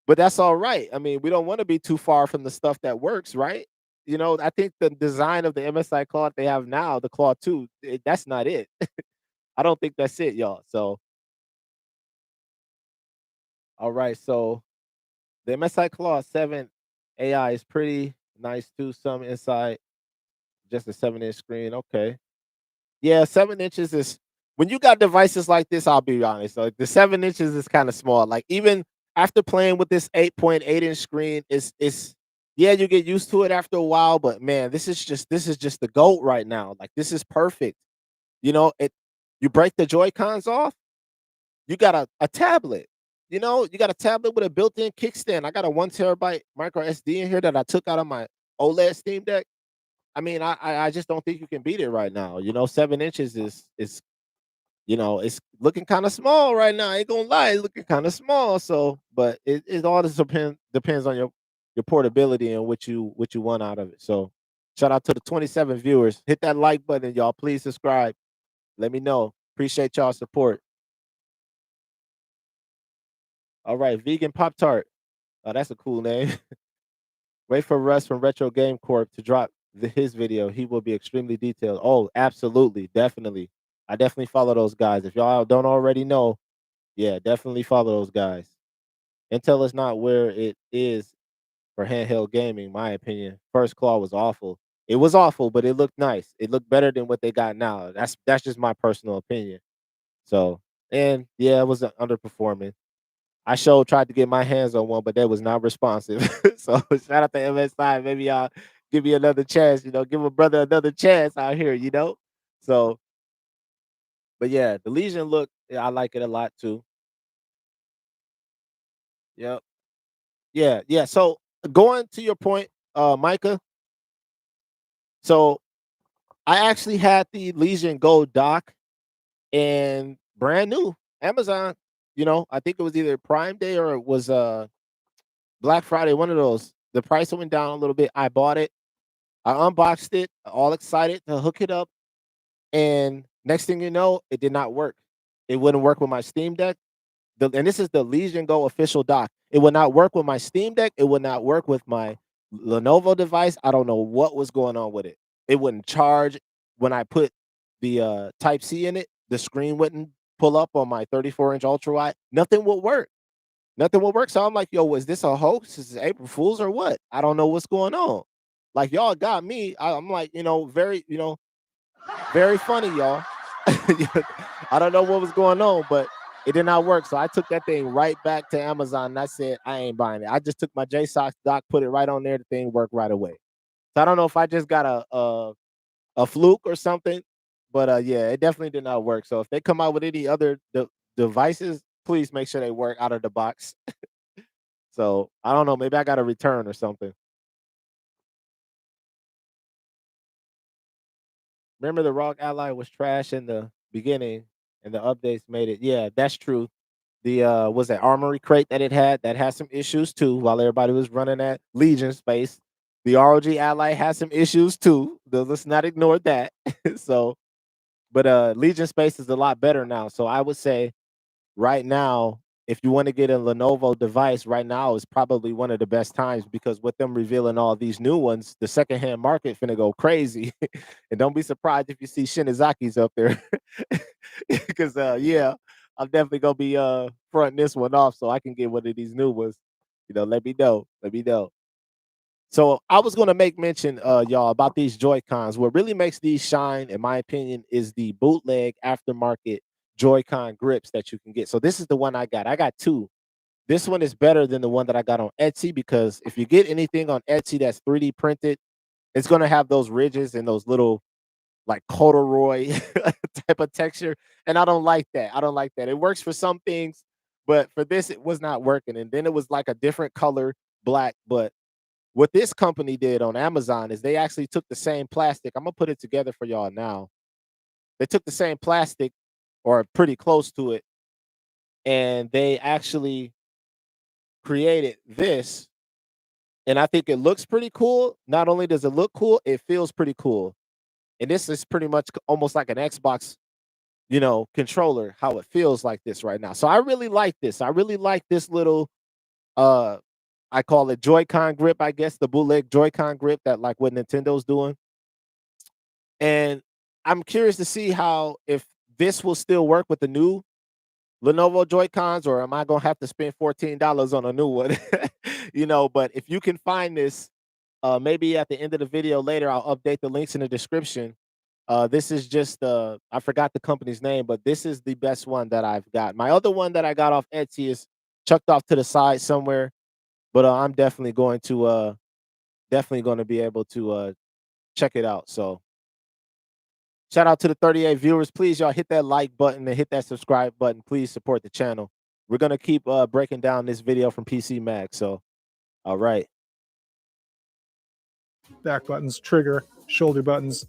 but that's all right. I mean, we don't want to be too far from the stuff that works, right? You know, I think the design of the MSI Claw that they have now, the Claw 2, that's not it. I don't think that's it, y'all. So, all right. So the MSI Claw 7 AI is pretty nice too. Some inside, just a 7-inch screen. Okay. Yeah, 7 inches is when you got devices like this, I'll be honest. Like the 7 inches is kind of small. Like even after playing with this 8.8-inch screen, it's yeah, you get used to it after a while, but man, this is just the GOAT right now. Like this is perfect. You know, it you break the Joy Cons off. You got a tablet. You know, you got a tablet with a built-in kickstand. I got a 1 terabyte micro SD in here that I took out of my OLED Steam Deck. I mean, I just don't think you can beat it right now. You know, 7 inches is it's looking kind of small right now. I ain't gonna lie, it's looking kind of small. So, but it all just depends on your portability and what you want out of it. So, shout out to the 27 viewers. Hit that like button, y'all. Please subscribe. Let me know. Appreciate y'all support. All right, vegan Pop Tart. Oh, that's a cool name. Wait for Russ from Retro Game Corp to drop his video. He will be extremely detailed. Oh, absolutely, definitely. I definitely follow those guys. If y'all don't already know, yeah, definitely follow those guys. Intel is not where it is for handheld gaming, my opinion. First Claw was awful. It was awful, but it looked nice. It looked better than what they got now. That's just my personal opinion. So, and yeah, it was underperforming. I sure tried to get my hands on one, but they was not responsive. So shout out to MSI. Maybe y'all give me another chance, give a brother another chance out here, So, but yeah, the Legion look, yeah, I like it a lot too. Yep. Yeah, yeah. So going to your point, Micah. So I actually had the Legion Go dock and brand new Amazon. I think it was either Prime Day or it was Black Friday, one of those. The price went down a little bit. I bought it. I unboxed it, all excited to hook it up, and next thing you know, it did not work. It wouldn't work with my Steam Deck. And this is the Legion Go official dock. It would not work with my Steam Deck. It would not work with my Lenovo device. I don't know what was going on with it. It wouldn't charge when I put the Type C in it. The screen wouldn't pull up on my 34-inch ultra wide. Nothing would work. Nothing will work. So I'm like, yo, is this a hoax? Is this April Fool's or what? I don't know what's going on. Like y'all got me. I'm like, very, very funny, y'all. I don't know what was going on, but it did not work. So I took that thing right back to Amazon and I said, I ain't buying it. I just took my JSOX dock, put it right on there. The thing worked right away. So I don't know if I just got a fluke or something, but yeah, it definitely did not work. So if they come out with any other devices, please make sure they work out of the box. So I don't know. Maybe I got a return or something. Remember the ROG Ally was trash in the beginning, and the updates made it. Yeah, that's true. The was that Armory crate that it had that had some issues too. While everybody was running at Legion space, the ROG Ally had some issues too. Let's not ignore that. So, but Legion space is a lot better now. So I would say right now, if you want to get a Lenovo device, right now is probably one of the best times because with them revealing all these new ones, the secondhand market finna go crazy. And don't be surprised if you see Shinizaki's up there. Because yeah, I'm definitely gonna be fronting this one off so I can get one of these new ones. Let me know. Let me know. So I was gonna make mention, y'all, about these Joy-Cons. What really makes these shine, in my opinion, is the bootleg aftermarket Joy-Con grips that you can get. So this is the one I got. I got two. This one is better than the one that I got on Etsy because if you get anything on Etsy that's 3D printed, it's gonna have those ridges and those little like corduroy type of texture. And I don't like that. I don't like that. It works for some things, but for this, it was not working. And then it was like a different color, black, but what this company did on Amazon is they actually took the same plastic. I'm gonna put it together for y'all now. They took the same plastic or pretty close to it, and they actually created this. And I think it looks pretty cool. Not only does it look cool, it feels pretty cool. And this is pretty much almost like an Xbox, controller, how it feels like this right now. So I really like this. I really like this little uh I call it Joy-Con grip, I guess, the bootleg Joy-Con grip that like what Nintendo's doing. And I'm curious to see how if this will still work with the new Lenovo Joy-Cons, or am I gonna have to spend $14 on a new one? But if you can find this, maybe at the end of the video later, I'll update the links in the description. This is just I forgot the company's name, but this is the best one that I've got. My other one that I got off Etsy is chucked off to the side somewhere, but I'm definitely going to be able to check it out. So shout out to the 38 viewers. Please, y'all hit that like button and hit that subscribe button. Please support the channel. We're gonna keep breaking down this video from PC Mag. So, all right. Back buttons, trigger, shoulder buttons,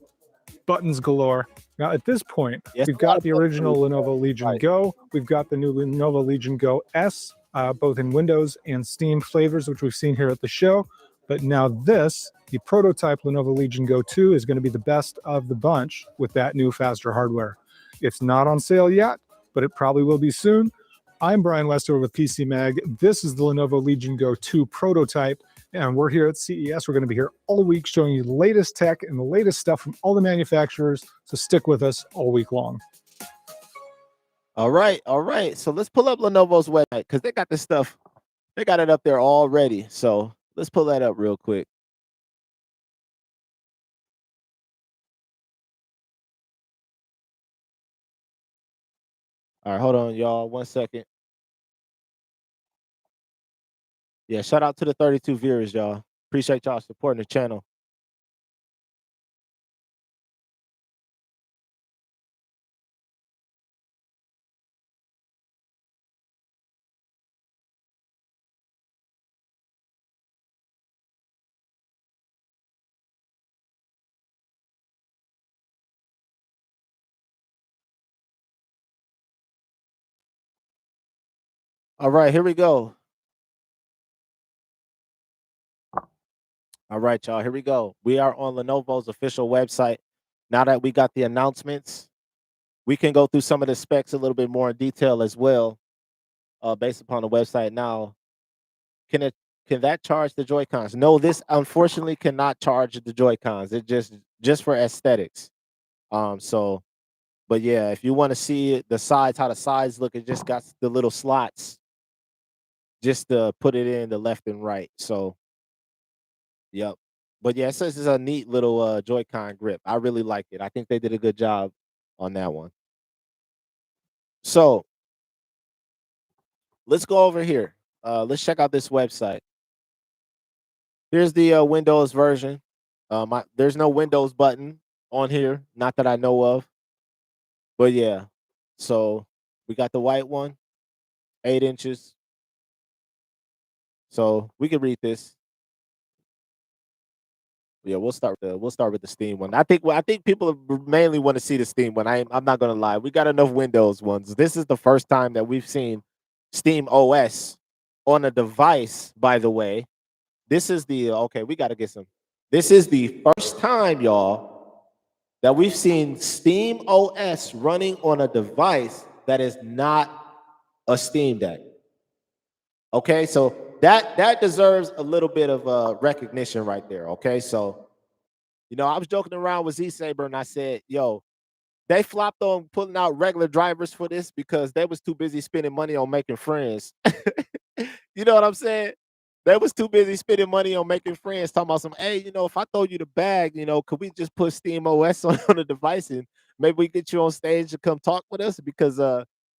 buttons galore. Now, at this point, Yes, we've a lot got of the buttons original Lenovo Legion right. Go. We've got the new Lenovo Legion Go S, both in Windows and Steam flavors, which we've seen here at the show. But now this, the prototype Lenovo Legion Go 2, is going to be the best of the bunch with that new faster hardware. It's not on sale yet, but it probably will be soon. I'm Brian Westover with PC Mag. This is the Lenovo Legion Go 2 prototype, and we're here at CES. We're going to be here all week showing you the latest tech and the latest stuff from all the manufacturers, so stick with us all week long. All right, all right. So let's pull up Lenovo's website because they got this stuff. They got it up there already. So let's pull that up real quick. All right, hold on, y'all. 1 second. Yeah, shout out to the 32 viewers, y'all. Appreciate y'all supporting the channel. All right, here we go. All right, y'all, here we go. We are on Lenovo's official website. Now that we got the announcements, we can go through some of the specs a little bit more in detail as well, based upon the website. Now, can that charge the Joy-Cons? No, this unfortunately cannot charge the Joy-Cons. It just for aesthetics. So, but yeah, if you want to see the sides, how the sides look, it just got the little slots just to put it in the left and right. So, yep. But yeah, it says it's a neat little Joy-Con grip. I really like it. I think they did a good job on that one. So let's go over here. Let's check out this website. Here's the Windows version. There's no Windows button on here, not that I know of. But yeah, so we got the white one, 8 inches. So we can read this. Yeah, we'll start with the Steam one. I think people mainly want to see the Steam one. I'm not gonna lie. We got enough Windows ones. This is the first time that we've seen Steam OS on a device. By the way, this is the okay. We got to get some. This is the first time, y'all, that we've seen Steam OS running on a device that is not a Steam Deck. Okay, so that deserves a little bit of recognition right there. Okay, so I was joking around with Z Saber and I said, "Yo, they flopped on putting out regular drivers for this because they was too busy spending money on making friends." You know what I'm saying? They was too busy spending money on making friends, talking about some, hey, if I throw you the bag, could we just put Steam OS on the device and maybe we get you on stage to come talk with us because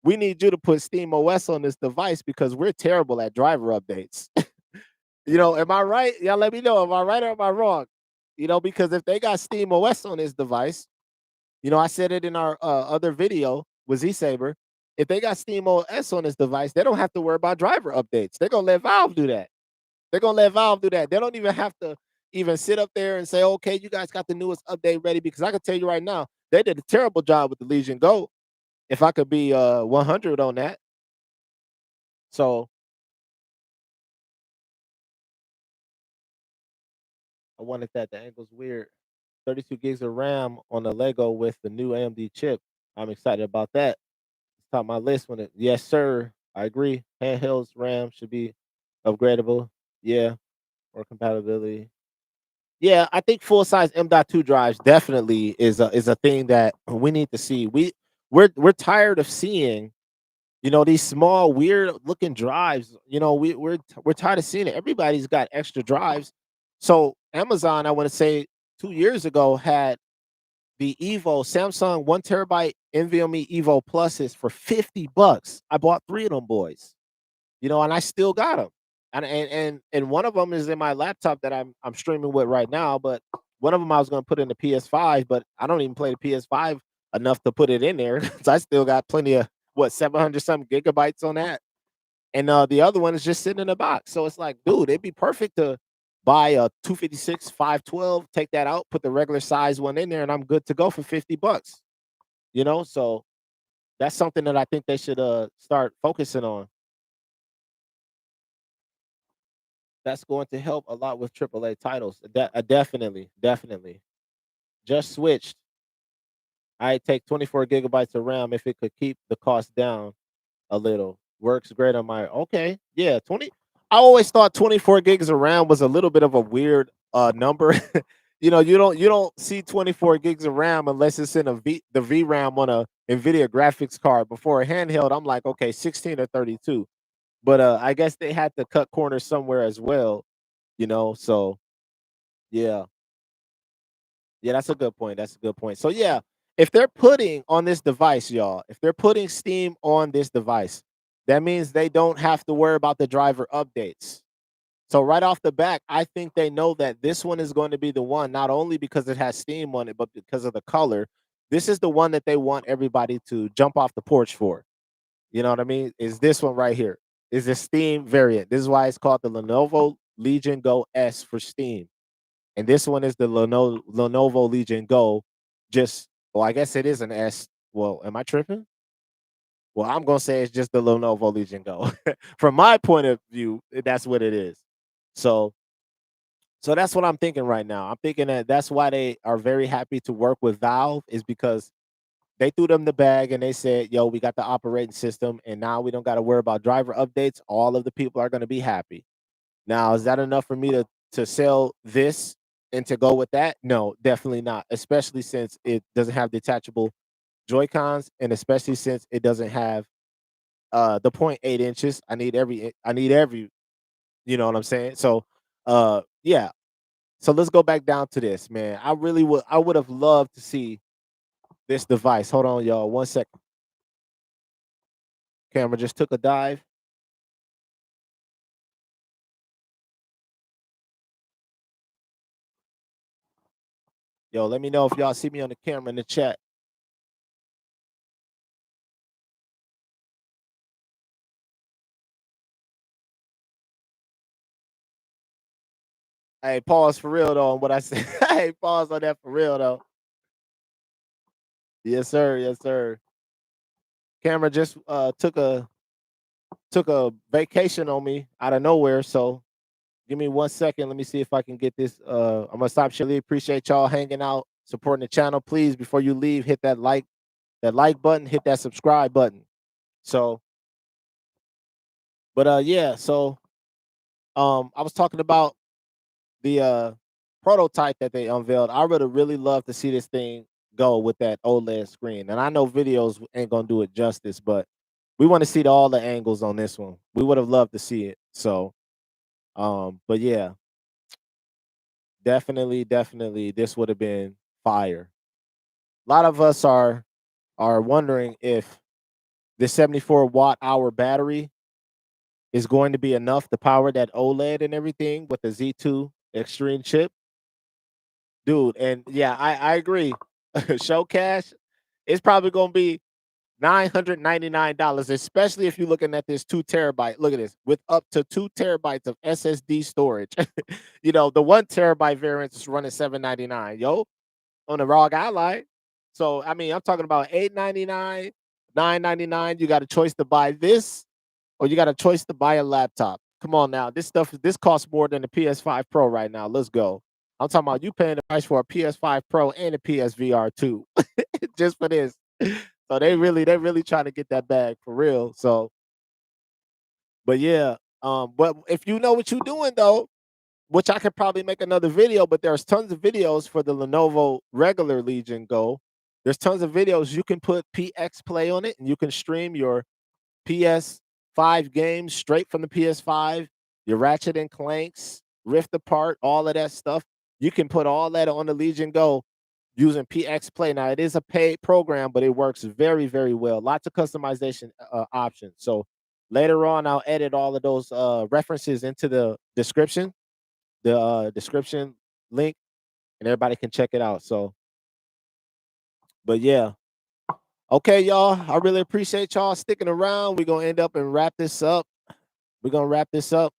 we need you to put Steam OS on this device because we're terrible at driver updates. Am I right? Y'all let me know. Am I right or am I wrong? Because if they got Steam OS on this device, I said it in our other video with Z Saber. If they got Steam OS on this device, they don't have to worry about driver updates. They're gonna let Valve do that. They're gonna let Valve do that. They don't even have to even sit up there and say, "Okay, you guys got the newest update ready." Because I can tell you right now, they did a terrible job with the Legion Go. If I could be 100 on that, so I wanted that. The angle's weird. 32 gigs of RAM on the Lego with the new AMD chip. I'm excited about that. It's top of my list when it. Yes, sir. I agree. Handhelds RAM should be upgradable. Yeah, or compatibility. Yeah, I think full size M.2 drives definitely is a thing that we need to see. We're tired of seeing these small weird looking drives. We're tired of seeing it. Everybody's got extra drives. So Amazon, I want to say 2 years ago had the Evo Samsung 1 terabyte NVMe Evo Pluses for $50. I bought 3 of them boys. And I still got them. And one of them is in my laptop that I'm streaming with right now. But one of them I was going to put in the PS5, but I don't even play the PS5 enough to put it in there. So I still got plenty of 700 something gigabytes on that. And the other one is just sitting in a box. So it's like, dude, it'd be perfect to buy a 256 512, take that out, put the regular size one in there, and I'm good to go for $50. So that's something that I think they should start focusing on. That's going to help a lot with AAA titles. Definitely, definitely. Just switched. I take 24 gigabytes of RAM if it could keep the cost down a little. Works great on my okay. Yeah, 20. I always thought 24 gigs of RAM was a little bit of a weird number. You don't see 24 gigs of RAM unless it's in the VRAM on a NVIDIA graphics card. Before a handheld, I'm like, okay, 16 or 32. But I guess they had to cut corners somewhere as well. So yeah. Yeah, that's a good point. That's a good point. So yeah, if they're putting on this device, y'all, if they're putting Steam on this device, that means they don't have to worry about the driver updates. So right off the back, I think they know that this one is going to be the one, not only because it has Steam on it, but because of the color. This is the one that they want everybody to jump off the porch for. You know what I mean? Is this one right here? Is the Steam variant. This is why it's called the Lenovo Legion Go S for Steam. And this one is the Lenovo Legion Go. Well, I guess it is an S. Well, am I tripping? Well, I'm gonna say it's just the Lenovo Legion Go. From my point of view, that's what it is. So, so that's what I'm thinking right now. I'm thinking that that's why they are very happy to work with Valve is because they threw them the bag and they said, "Yo, we got the operating system, and now we don't got to worry about driver updates. All of the people are going to be happy." Now, is that enough for me to sell this and to go with that? No, definitely not. Especially since it doesn't have detachable Joy Cons, and especially since it doesn't have the 0.8 inches. I need every. You know what I'm saying? So, yeah. So let's go back down to this, man. I would have loved to see this device. Hold on, y'all. 1 second. Camera just took a dive. Yo, let me know if y'all see me on the camera in the chat. Hey, pause for real though on what I said. Hey, pause on that for real though. Yes, sir. Yes, sir. Camera just took a vacation on me out of nowhere. So give me 1 second. Let me see if I can get this. I'm gonna stop. Really appreciate y'all hanging out, supporting the channel. Please, before you leave, hit that like button, hit that subscribe button. So, but yeah. So I was talking about the prototype that they unveiled. I would have really loved to see this thing go with that OLED screen. And I know videos ain't gonna do it justice, but we want to see all the angles on this one. We would have loved to see it. So, but yeah, definitely, this would have been fire. A lot of us are wondering if the 74 watt-hour battery is going to be enough to power that OLED and everything with the Z2 Extreme chip. Dude, and yeah, I agree. Show cash, it's probably gonna be $999, especially if you're looking at this 2 terabyte. Look at this, with up to 2 terabytes of SSD storage. You know, the 1 terabyte variant is running $799, yo, on the ROG Ally. So I mean, I'm talking about $899, $999. You got a choice to buy this, or you got a choice to buy a laptop. Come on now, this costs more than the PS5 Pro right now. Let's go. I'm talking about you paying the price for a PS5 Pro and a PSVR 2 just for this. So they're really trying to get that bag for real. So, but yeah, but if you know what you're doing though, which I could probably make another video, but there's tons of videos for the Lenovo regular Legion Go. There's tons of videos. You can put PX Play on it, and you can stream your PS5 games straight from the PS5, your Ratchet and Clanks, Rift Apart, all of that stuff. You can put all that on the Legion Go using PX Play. Now, it is a paid program, but it works very well. Lots of customization options. So later on, I'll edit all of those references into the description link, and everybody can check it out. So, but yeah. Okay, y'all. I really appreciate y'all sticking around. We're gonna end up and wrap this up. We're gonna wrap this up.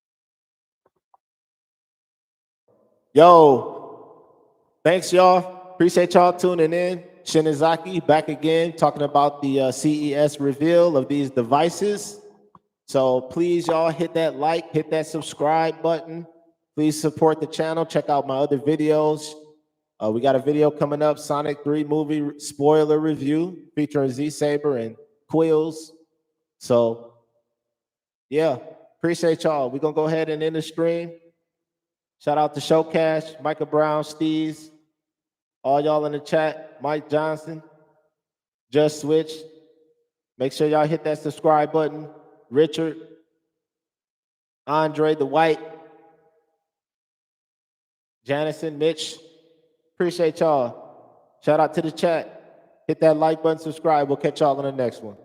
Yo, thanks, y'all. Appreciate y'all tuning in. Shinizaki back again, talking about the CES reveal of these devices. So please, y'all, hit that like, hit that subscribe button. Please support the channel. Check out my other videos. We got a video coming up, Sonic 3 movie spoiler review featuring Z-Saber and Quills. So, yeah, appreciate y'all. We're going to go ahead and end the stream. Shout out to Showcash, Micah Brown, Steez, all y'all in the chat, Mike Johnson, Just Switch. Make sure y'all hit that subscribe button. Richard, Andre the White, Janison, Mitch. Appreciate y'all. Shout out to the chat. Hit that like button, subscribe. We'll catch y'all on the next one.